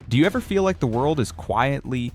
Do you ever feel like the world is quietly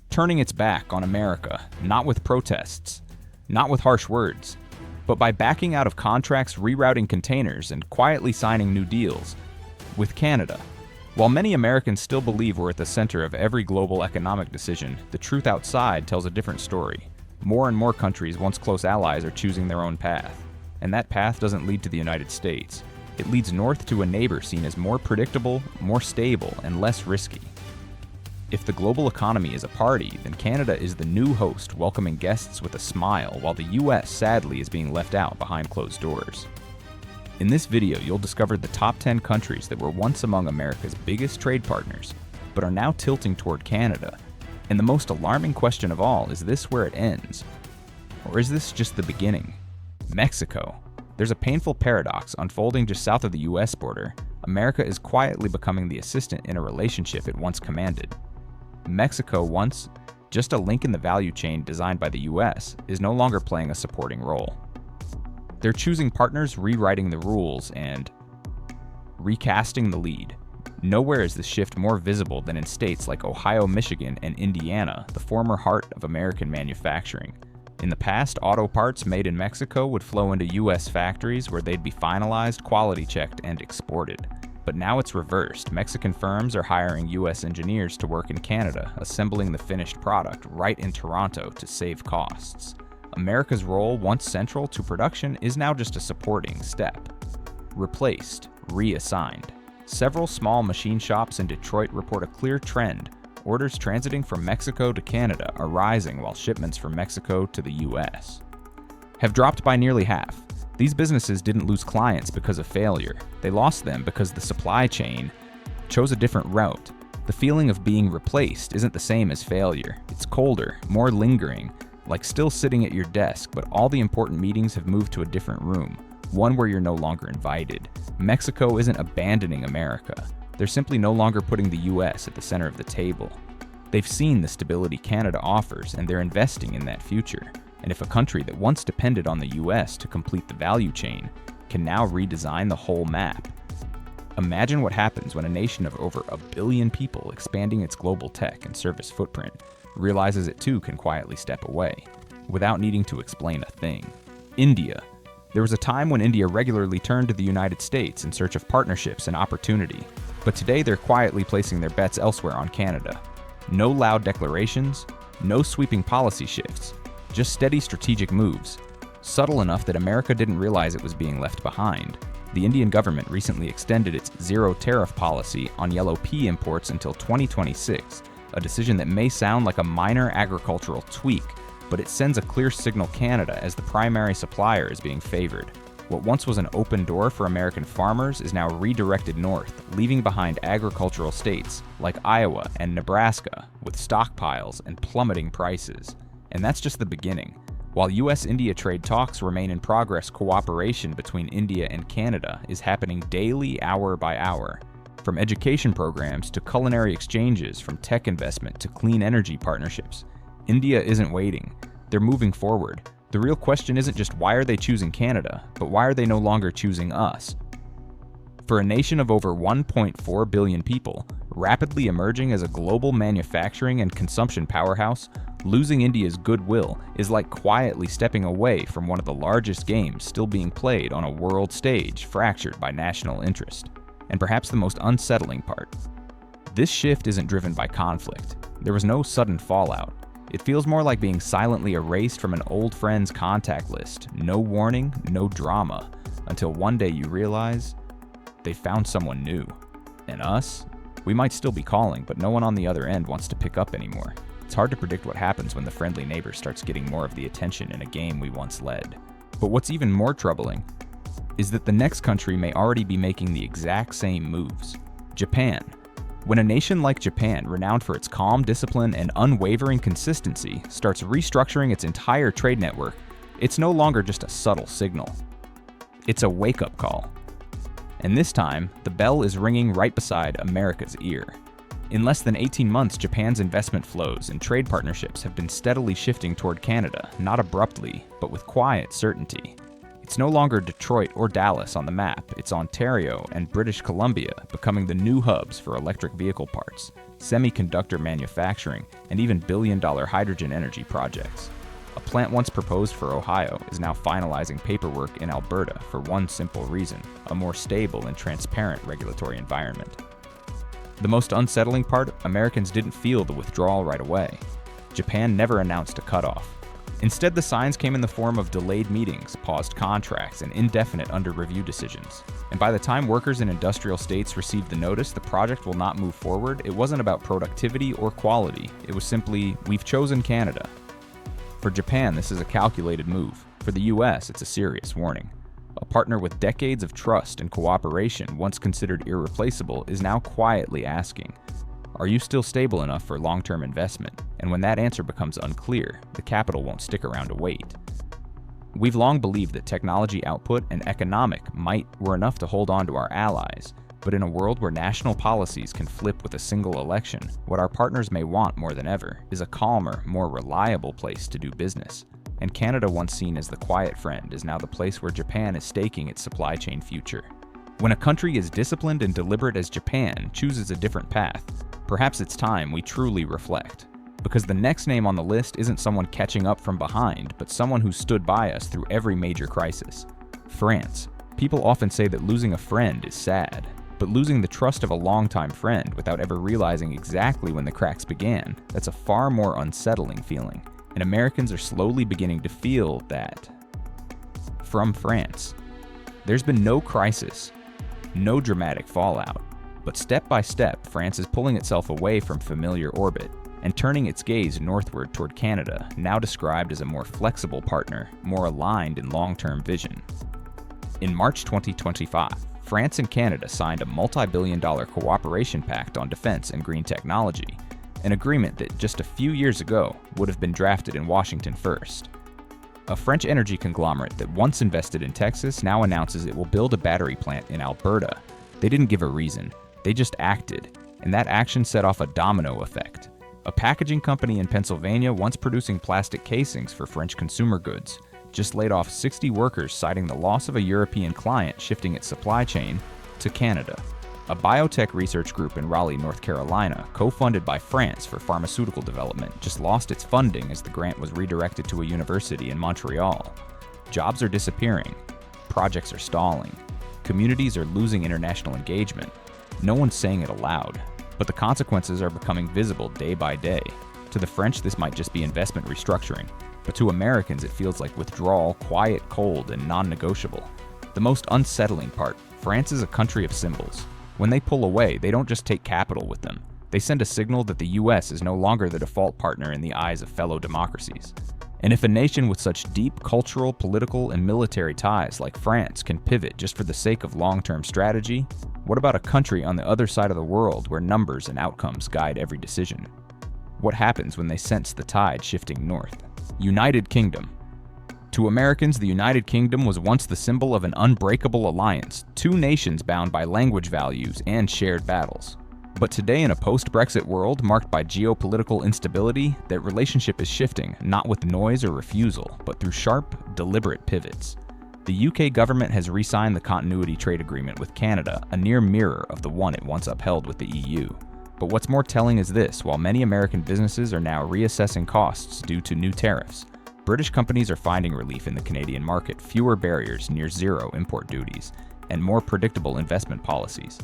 turning its back on America, not with protests, not with harsh words, but by backing out of contracts, rerouting containers, and quietly signing new deals with Canada? While many Americans still believe we're at the center of every global economic decision, the truth outside tells a different story. More and more countries, once close allies, are choosing their own path. And that path doesn't lead to the United States. It leads north to a neighbor seen as more predictable, more stable, and less risky. If the global economy is a party, then Canada is the new host, welcoming guests with a smile, while the US sadly is being left out behind closed doors. In this video, you'll discover the top 10 countries that were once among America's biggest trade partners, but are now tilting toward Canada. And the most alarming question of all, is this where it ends? Or is this just the beginning? Mexico. There's a painful paradox unfolding just south of the US border. America is quietly becoming the assistant in a relationship it once commanded. Mexico, once just a link in the value chain designed by the US, is no longer playing a supporting role. They're choosing partners, rewriting the rules, and recasting the lead. Nowhere is this shift more visible than in states like Ohio, Michigan, and Indiana, the former heart of American manufacturing. In the past, auto parts made in Mexico would flow into US factories where they'd be finalized, quality checked, and exported. But now it's reversed. Mexican firms are hiring US engineers to work in Canada, assembling the finished product right in Toronto to save costs. America's role, once central to production, is now just a supporting step. Replaced, reassigned. Several small machine shops in Detroit report a clear trend. Orders transiting from Mexico to Canada are rising while shipments from Mexico to the US have dropped by nearly half. These businesses didn't lose clients because of failure. They lost them because the supply chain chose a different route. The feeling of being replaced isn't the same as failure. It's colder, more lingering, like still sitting at your desk, but all the important meetings have moved to a different room, one where you're no longer invited. Mexico isn't abandoning America. They're simply no longer putting the US at the center of the table. They've seen the stability Canada offers, and they're investing in that future. And if a country that once depended on the US to complete the value chain can now redesign the whole map, imagine what happens when a nation of over 1 billion people expanding its global tech and service footprint realizes it too can quietly step away, without needing to explain a thing. India. There was a time when India regularly turned to the United States in search of partnerships and opportunity, but today they're quietly placing their bets elsewhere on Canada. No loud declarations, no sweeping policy shifts, just steady strategic moves, subtle enough that America didn't realize it was being left behind. The Indian government recently extended its zero tariff policy on yellow pea imports until 2026, a decision that may sound like a minor agricultural tweak, but it sends a clear signal Canada as the primary supplier is being favored. What once was an open door for American farmers is now redirected north, leaving behind agricultural states like Iowa and Nebraska with stockpiles and plummeting prices. And that's just the beginning. While US-India trade talks remain in progress, cooperation between India and Canada is happening daily, hour by hour. From education programs to culinary exchanges, from tech investment to clean energy partnerships, India isn't waiting. They're moving forward. The real question isn't just why are they choosing Canada, but why are they no longer choosing us? For a nation of over 1.4 billion people, rapidly emerging as a global manufacturing and consumption powerhouse, losing India's goodwill is like quietly stepping away from one of the largest games still being played on a world stage fractured by national interest. And perhaps the most unsettling part, this shift isn't driven by conflict. There was no sudden fallout. It feels more like being silently erased from an old friend's contact list. No warning, no drama, until one day you realize they found someone new. And us? We might still be calling, but no one on the other end wants to pick up anymore. It's hard to predict what happens when the friendly neighbor starts getting more of the attention in a game we once led. But what's even more troubling is that the next country may already be making the exact same moves. Japan. When a nation like Japan, renowned for its calm discipline and unwavering consistency, starts restructuring its entire trade network, it's no longer just a subtle signal. It's a wake-up call. And this time, the bell is ringing right beside America's ear. In less than 18 months, Japan's investment flows and trade partnerships have been steadily shifting toward Canada, not abruptly, but with quiet certainty. It's no longer Detroit or Dallas on the map, it's Ontario and British Columbia becoming the new hubs for electric vehicle parts, semiconductor manufacturing, and even billion-dollar hydrogen energy projects. A plant once proposed for Ohio is now finalizing paperwork in Alberta for one simple reason: a more stable and transparent regulatory environment. The most unsettling part, Americans didn't feel the withdrawal right away. Japan never announced a cutoff. Instead, the signs came in the form of delayed meetings, paused contracts, and indefinite under-review decisions. And by the time workers in industrial states received the notice the project will not move forward, it wasn't about productivity or quality. It was simply, we've chosen Canada. For Japan, this is a calculated move. For the US, it's a serious warning. A partner with decades of trust and cooperation, once considered irreplaceable, is now quietly asking, are you still stable enough for long-term investment? And when that answer becomes unclear, the capital won't stick around to wait. We've long believed that technology output and economic might were enough to hold on to our allies, but in a world where national policies can flip with a single election, what our partners may want more than ever is a calmer, more reliable place to do business. And Canada, once seen as the quiet friend, is now the place where Japan is staking its supply chain future. When a country as disciplined and deliberate as Japan chooses a different path, perhaps it's time we truly reflect. Because the next name on the list isn't someone catching up from behind, but someone who stood by us through every major crisis. France. People often say that losing a friend is sad, but losing the trust of a longtime friend without ever realizing exactly when the cracks began, that's a far more unsettling feeling. And Americans are slowly beginning to feel that. From France. There's been no crisis, no dramatic fallout, but step by step, France is pulling itself away from familiar orbit and turning its gaze northward toward Canada, now described as a more flexible partner, more aligned in long-term vision. In March 2025, France and Canada signed a multi-billion-dollar cooperation pact on defense and green technology, an agreement that just a few years ago would have been drafted in Washington first. A French energy conglomerate that once invested in Texas now announces it will build a battery plant in Alberta. They didn't give a reason, they just acted, and that action set off a domino effect. A packaging company in Pennsylvania, once producing plastic casings for French consumer goods, just laid off 60 workers, citing the loss of a European client shifting its supply chain to Canada. A biotech research group in Raleigh, North Carolina, co-funded by France for pharmaceutical development, just lost its funding as the grant was redirected to a university in Montreal. Jobs are disappearing. Projects are stalling. Communities are losing international engagement. No one's saying it aloud, but the consequences are becoming visible day by day. To the French, this might just be investment restructuring, but to Americans, it feels like withdrawal, quiet, cold, and non-negotiable. The most unsettling part, France is a country of symbols. When they pull away, they don't just take capital with them. They send a signal that the US is no longer the default partner in the eyes of fellow democracies. And if a nation with such deep cultural, political, and military ties like France can pivot just for the sake of long-term strategy, what about a country on the other side of the world where numbers and outcomes guide every decision? What happens when they sense the tide shifting north? United Kingdom. To Americans, the United Kingdom was once the symbol of an unbreakable alliance, two nations bound by language values and shared battles. But today, in a post-Brexit world marked by geopolitical instability, that relationship is shifting, not with noise or refusal, but through sharp, deliberate pivots. The UK government has re-signed the Continuity Trade Agreement with Canada, a near mirror of the one it once upheld with the EU. But what's more telling is this: while many American businesses are now reassessing costs due to new tariffs, British companies are finding relief in the Canadian market, fewer barriers, near zero import duties, and more predictable investment policies.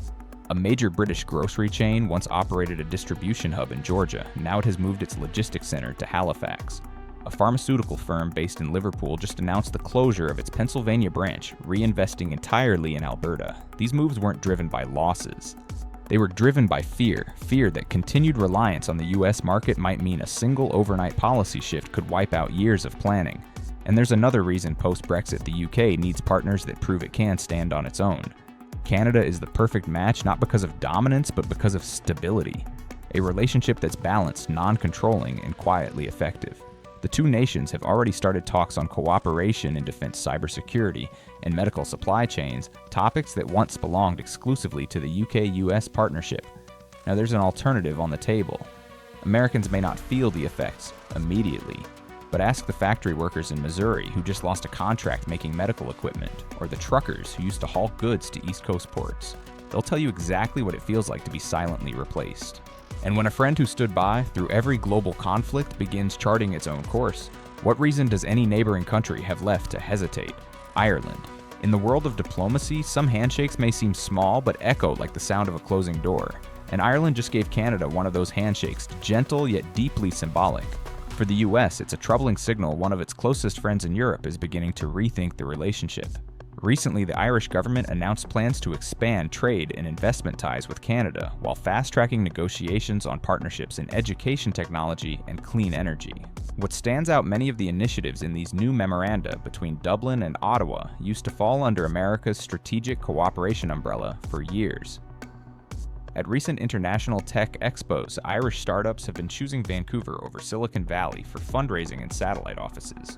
A major British grocery chain once operated a distribution hub in Georgia. Now it has moved its logistics center to Halifax. A pharmaceutical firm based in Liverpool just announced the closure of its Pennsylvania branch, reinvesting entirely in Alberta. These moves weren't driven by losses. They were driven by fear that continued reliance on the US market might mean a single overnight policy shift could wipe out years of planning. And there's another reason post-Brexit the UK needs partners that prove it can stand on its own. Canada is the perfect match not because of dominance, but because of stability. A relationship that's balanced, non-controlling, and quietly effective. The two nations have already started talks on cooperation in defense cybersecurity and medical supply chains, topics that once belonged exclusively to the UK-US partnership. Now there's an alternative on the table. Americans may not feel the effects immediately, But ask the factory workers in Missouri who just lost a contract making medical equipment, or the truckers who used to haul goods to East Coast ports. They'll tell you exactly what it feels like to be silently replaced. And when a friend who stood by through every global conflict begins charting its own course, what reason does any neighboring country have left to hesitate? Ireland. In the world of diplomacy, some handshakes may seem small but echo like the sound of a closing door. And Ireland just gave Canada one of those handshakes, gentle yet deeply symbolic. For the US, it's a troubling signal one of its closest friends in Europe is beginning to rethink the relationship. Recently, the Irish government announced plans to expand trade and investment ties with Canada while fast-tracking negotiations on partnerships in education technology and clean energy. What stands out, many of the initiatives in these new memoranda between Dublin and Ottawa used to fall under America's strategic cooperation umbrella for years. At recent international tech expos, Irish startups have been choosing Vancouver over Silicon Valley for fundraising and satellite offices.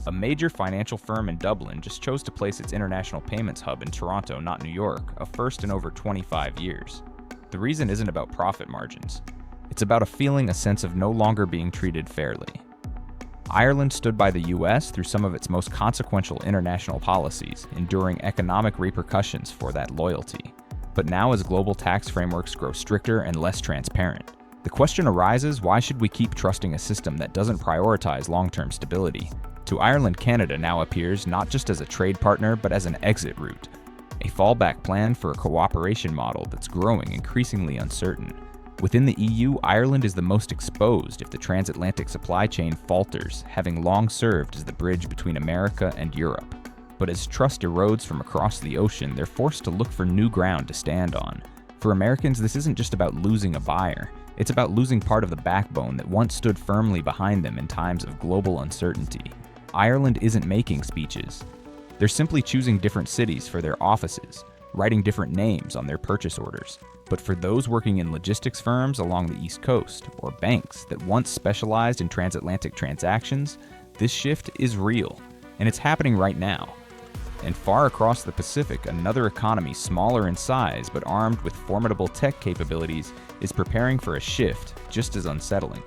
A major financial firm in Dublin just chose to place its international payments hub in Toronto, not New York, a first in over 25 years. The reason isn't about profit margins. It's about a sense of no longer being treated fairly. Ireland stood by the US through some of its most consequential international policies, enduring economic repercussions for that loyalty. But now, as global tax frameworks grow stricter and less transparent, the question arises, why should we keep trusting a system that doesn't prioritize long-term stability? To Ireland, Canada now appears not just as a trade partner, but as an exit route, a fallback plan for a cooperation model that's growing increasingly uncertain. Within the EU, Ireland is the most exposed if the transatlantic supply chain falters, having long served as the bridge between America and Europe. But as trust erodes from across the ocean, they're forced to look for new ground to stand on. For Americans, this isn't just about losing a buyer. It's about losing part of the backbone that once stood firmly behind them in times of global uncertainty. Ireland isn't making speeches. They're simply choosing different cities for their offices, writing different names on their purchase orders. But for those working in logistics firms along the East Coast, or banks that once specialized in transatlantic transactions, this shift is real, and it's happening right now. And far across the Pacific, another economy smaller in size but armed with formidable tech capabilities is preparing for a shift just as unsettling.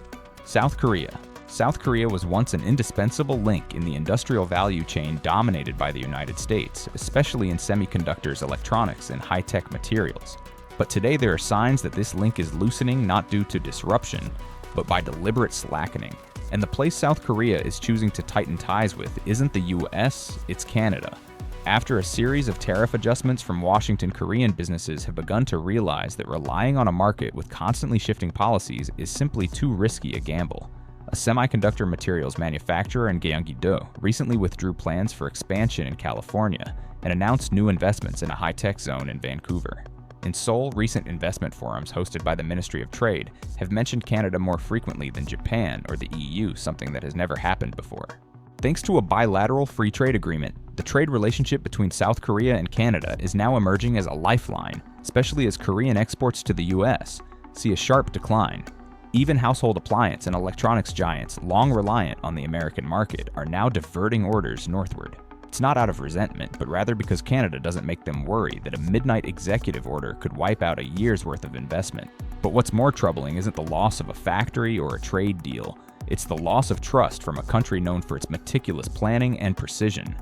South Korea. South Korea was once an indispensable link in the industrial value chain dominated by the United States, especially in semiconductors, electronics, and high-tech materials. But today there are signs that this link is loosening not due to disruption, but by deliberate slackening. And the place South Korea is choosing to tighten ties with isn't the US, it's Canada. After a series of tariff adjustments from Washington, Korean businesses have begun to realize that relying on a market with constantly shifting policies is simply too risky a gamble. A semiconductor materials manufacturer in Gyeonggi-do recently withdrew plans for expansion in California and announced new investments in a high-tech zone in Vancouver. In Seoul, recent investment forums hosted by the Ministry of Trade have mentioned Canada more frequently than Japan or the EU, something that has never happened before. Thanks to a bilateral free trade agreement, the trade relationship between South Korea and Canada is now emerging as a lifeline, especially as Korean exports to the US see a sharp decline. Even household appliance and electronics giants, long reliant on the American market, are now diverting orders northward. It's not out of resentment, but rather because Canada doesn't make them worry that a midnight executive order could wipe out a year's worth of investment. But what's more troubling isn't the loss of a factory or a trade deal, it's the loss of trust from a country known for its meticulous planning and precision.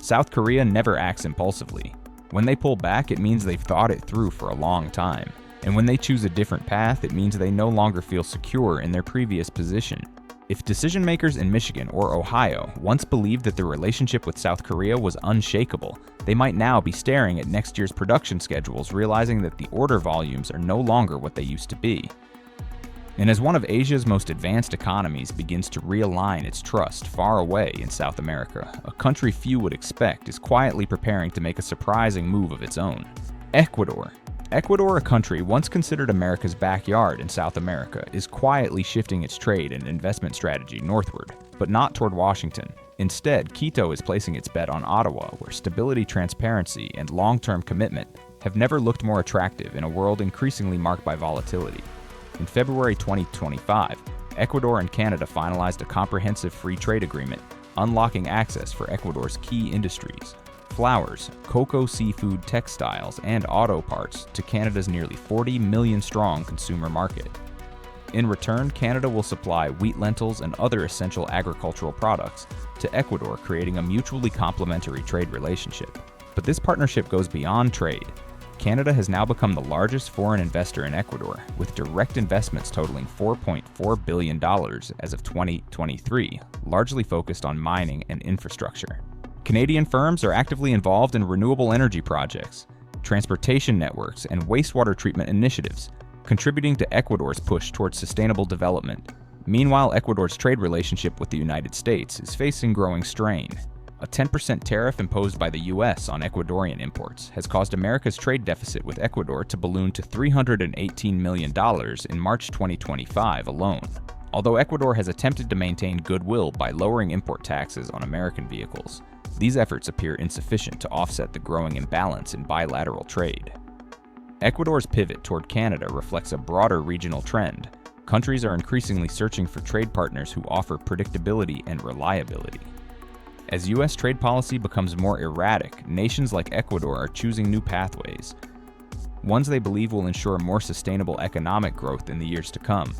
South Korea never acts impulsively. When they pull back, it means they've thought it through for a long time. And when they choose a different path, it means they no longer feel secure in their previous position. If decision makers in Michigan or Ohio once believed that their relationship with South Korea was unshakable, they might now be staring at next year's production schedules, realizing that the order volumes are no longer what they used to be. And as one of Asia's most advanced economies begins to realign its trust far away in South America, a country few would expect is quietly preparing to make a surprising move of its own. Ecuador. Ecuador, a country once considered America's backyard in South America, is quietly shifting its trade and investment strategy northward, but not toward Washington. Instead, Quito is placing its bet on Ottawa, where stability, transparency, and long-term commitment have never looked more attractive in a world increasingly marked by volatility. In February 2025, Ecuador and Canada finalized a comprehensive free trade agreement, unlocking access for Ecuador's key industries: flowers, cocoa, seafood, textiles, and auto parts to Canada's nearly 40 million strong consumer market. In return, Canada will supply wheat, lentils, and other essential agricultural products to Ecuador, creating a mutually complementary trade relationship. But this partnership goes beyond trade. Canada has now become the largest foreign investor in Ecuador, with direct investments totaling $4.4 billion as of 2023, largely focused on mining and infrastructure. Canadian firms are actively involved in renewable energy projects, transportation networks, and wastewater treatment initiatives, contributing to Ecuador's push towards sustainable development. Meanwhile, Ecuador's trade relationship with the United States is facing growing strain. A 10% tariff imposed by the U.S. on Ecuadorian imports has caused America's trade deficit with Ecuador to balloon to $318 million in March 2025 alone. Although Ecuador has attempted to maintain goodwill by lowering import taxes on American vehicles, these efforts appear insufficient to offset the growing imbalance in bilateral trade. Ecuador's pivot toward Canada reflects a broader regional trend. Countries are increasingly searching for trade partners who offer predictability and reliability. As U.S. trade policy becomes more erratic, nations like Ecuador are choosing new pathways, ones they believe will ensure more sustainable economic growth in the years to come.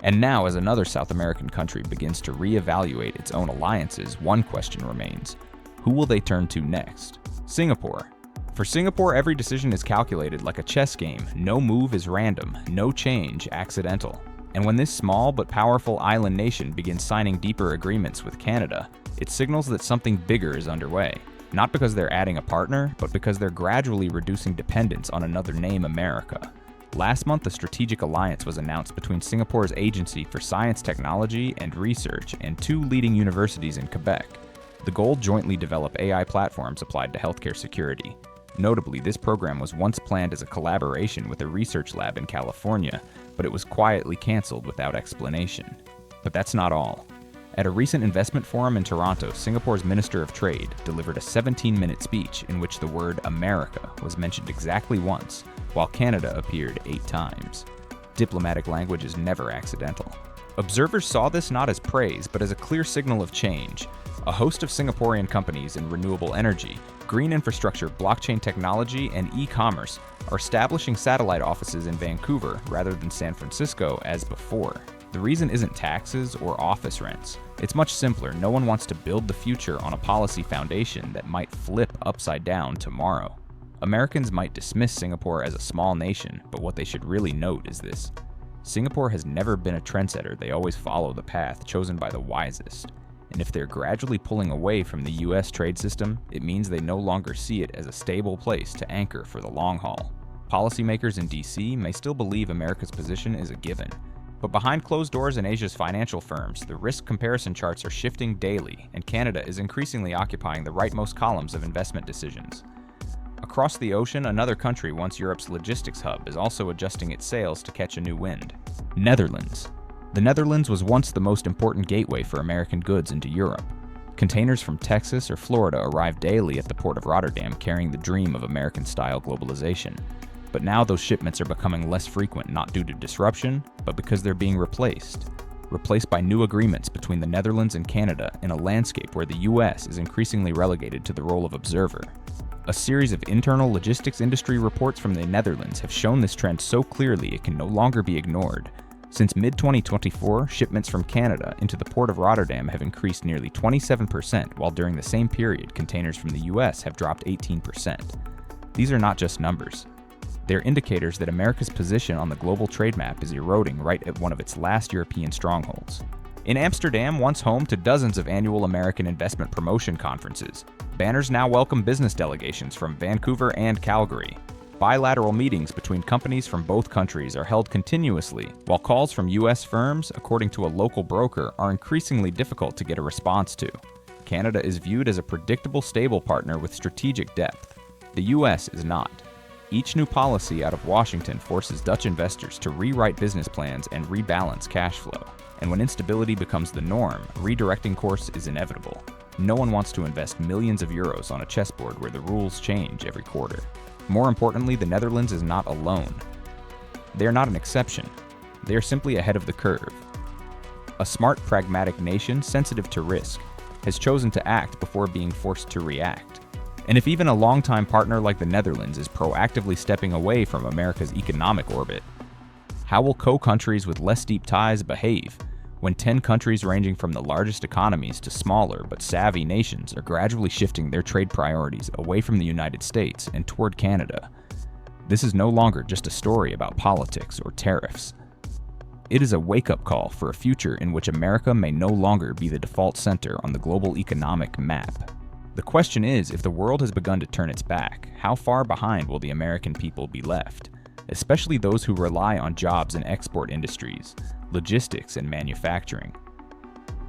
And now, as another South American country begins to reevaluate its own alliances, one question remains: who will they turn to next? Singapore. For Singapore, every decision is calculated like a chess game. No move is random, no change accidental. And when this small but powerful island nation begins signing deeper agreements with Canada, it signals that something bigger is underway. Not because they're adding a partner, but because they're gradually reducing dependence on another name, America. Last month, a strategic alliance was announced between Singapore's Agency for Science, Technology, and Research and two leading universities in Quebec. The goal: jointly develop AI platforms applied to healthcare security. Notably, this program was once planned as a collaboration with a research lab in California, but it was quietly canceled without explanation. But that's not all. At a recent investment forum in Toronto, Singapore's Minister of Trade delivered a 17-minute speech in which the word America was mentioned exactly once, while Canada appeared 8 times. Diplomatic language is never accidental. Observers saw this not as praise, but as a clear signal of change. A host of Singaporean companies in renewable energy, green infrastructure, blockchain technology, and e-commerce are establishing satellite offices in Vancouver rather than San Francisco as before. The reason isn't taxes or office rents. It's much simpler. No one wants to build the future on a policy foundation that might flip upside down tomorrow. Americans might dismiss Singapore as a small nation, but what they should really note is this: Singapore has never been a trendsetter. They always follow the path chosen by the wisest. And if they're gradually pulling away from the US trade system, it means they no longer see it as a stable place to anchor for the long haul. Policymakers in DC may still believe America's position is a given, but behind closed doors in Asia's financial firms, the risk comparison charts are shifting daily, and Canada is increasingly occupying the rightmost columns of investment decisions. Across the ocean, another country, once Europe's logistics hub, is also adjusting its sails to catch a new wind. Netherlands. The Netherlands was once the most important gateway for American goods into Europe. Containers from Texas or Florida arrived daily at the port of Rotterdam carrying the dream of American-style globalization. But now those shipments are becoming less frequent, not due to disruption, but because they're being replaced by new agreements between the Netherlands and Canada in a landscape where the US is increasingly relegated to the role of observer. A series of internal logistics industry reports from the Netherlands have shown this trend so clearly it can no longer be ignored. Since mid-2024, shipments from Canada into the port of Rotterdam have increased nearly 27%, while during the same period, containers from the US have dropped 18%. These are not just numbers. They're indicators that America's position on the global trade map is eroding right at one of its last European strongholds. In Amsterdam, once home to dozens of annual American investment promotion conferences, banners now welcome business delegations from Vancouver and Calgary. Bilateral meetings between companies from both countries are held continuously, while calls from US firms, according to a local broker, are increasingly difficult to get a response to. Canada is viewed as a predictable, stable partner with strategic depth. The US is not. Each new policy out of Washington forces Dutch investors to rewrite business plans and rebalance cash flow. And when instability becomes the norm, redirecting course is inevitable. No one wants to invest millions of euros on a chessboard where the rules change every quarter. More importantly, the Netherlands is not alone. They are not an exception. They are simply ahead of the curve. A smart, pragmatic nation, sensitive to risk, has chosen to act before being forced to react. And if even a longtime partner like the Netherlands is proactively stepping away from America's economic orbit, How will co-countries with less deep ties behave when 10 countries ranging from the largest economies to smaller but savvy nations are gradually shifting their trade priorities away from the United States and toward Canada? This is no longer just a story about politics or tariffs. It is a wake-up call for a future in which America may no longer be the default center on the global economic map. The question is, if the world has begun to turn its back, how far behind will the American people be left? Especially those who rely on jobs in export industries, logistics, and manufacturing.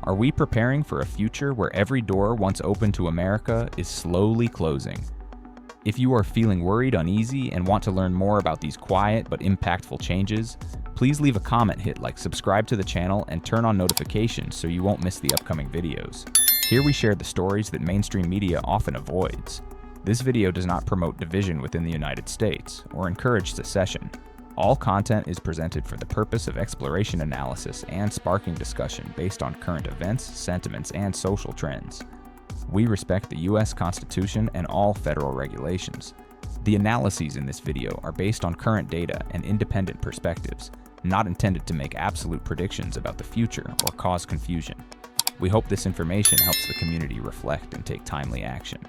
Are we preparing for a future where every door once open to America is slowly closing? If you are feeling worried, uneasy, and want to learn more about these quiet but impactful changes, please leave a comment, hit like, subscribe to the channel, and turn on notifications so you won't miss the upcoming videos. Here we share the stories that mainstream media often avoids. This video does not promote division within the United States or encourage secession. All content is presented for the purpose of exploration, analysis, and sparking discussion based on current events, sentiments, and social trends. We respect the U.S. Constitution and all federal regulations. The analyses in this video are based on current data and independent perspectives, not intended to make absolute predictions about the future or cause confusion. We hope this information helps the community reflect and take timely action.